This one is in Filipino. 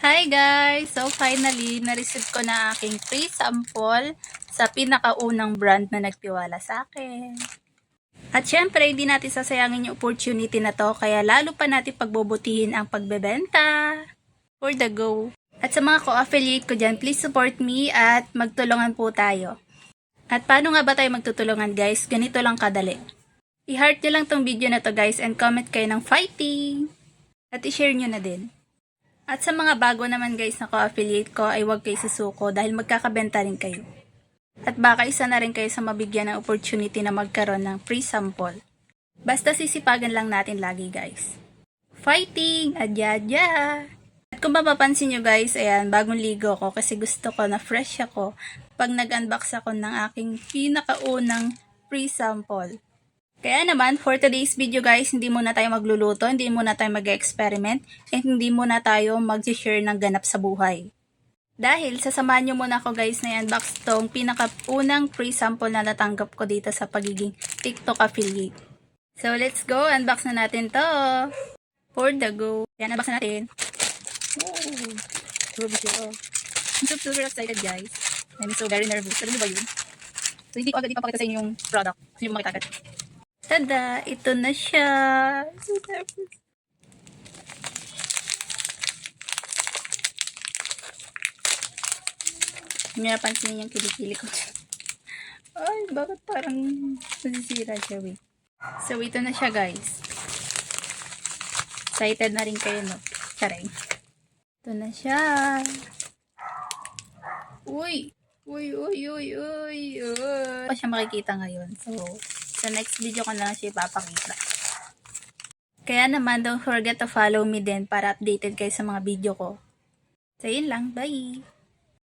Hi guys! So finally, na-receive ko na aking free sample sa pinakaunang brand na nagtiwala sa akin. At syempre, hindi natin sasayangin yung opportunity na to, kaya lalo pa natin pagbubutihin ang pagbebenta. For the go! At sa mga co-affiliate ko dyan, please support me at magtulungan po tayo. At paano nga ba tayo magtutulungan guys? Ganito lang kadali. I-heart nyo lang tong video na to guys and comment kayo ng fighting! At i-share nyo na din. At sa mga bago naman guys na co-affiliate ko ay huwag kayo susuko dahil magkakabenta rin kayo. At baka isa na rin kayo sa mabigyan ng opportunity na magkaroon ng free sample. Basta sisipagan lang natin lagi guys. Fighting! Adya-adya! At kung mapapansin nyo guys, ayan, bagong ligo ko kasi gusto ko na fresh ako pag nag-unbox ako ng aking pinakaunang free sample. Kaya naman, for today's video guys, hindi muna tayo magluluto, hindi muna tayo mag-experiment, and hindi muna tayo mag-share ng ganap sa buhay. Dahil, sasamahan nyo muna ako guys na i-unbox tong pinakaunang free sample na natanggap ko dito sa pagiging TikTok affiliate. So, let's go! Unbox na natin to! For the go! Yan, unbox na natin. Woo! I'm super excited guys. I'm so very nervous. Alam nyo ba yun? So, hindi ko agad ipapakita sa inyo yung product. Kasi yung makita agad. Tada! Ito na siya! Hindi napansin yung kilikili ko. Ay, bakit parang nasisira siya, wait. So, ito na siya, guys. Excited na rin kayo, no? Charing. Ito na siya. Uy! Uy, uy, uy, uy, uy. Pa siya makikita ngayon. So, sa next video ko na siya ipapakita. Kaya naman, don't forget to follow me din para updated kayo sa mga video ko. So, yun lang. Bye!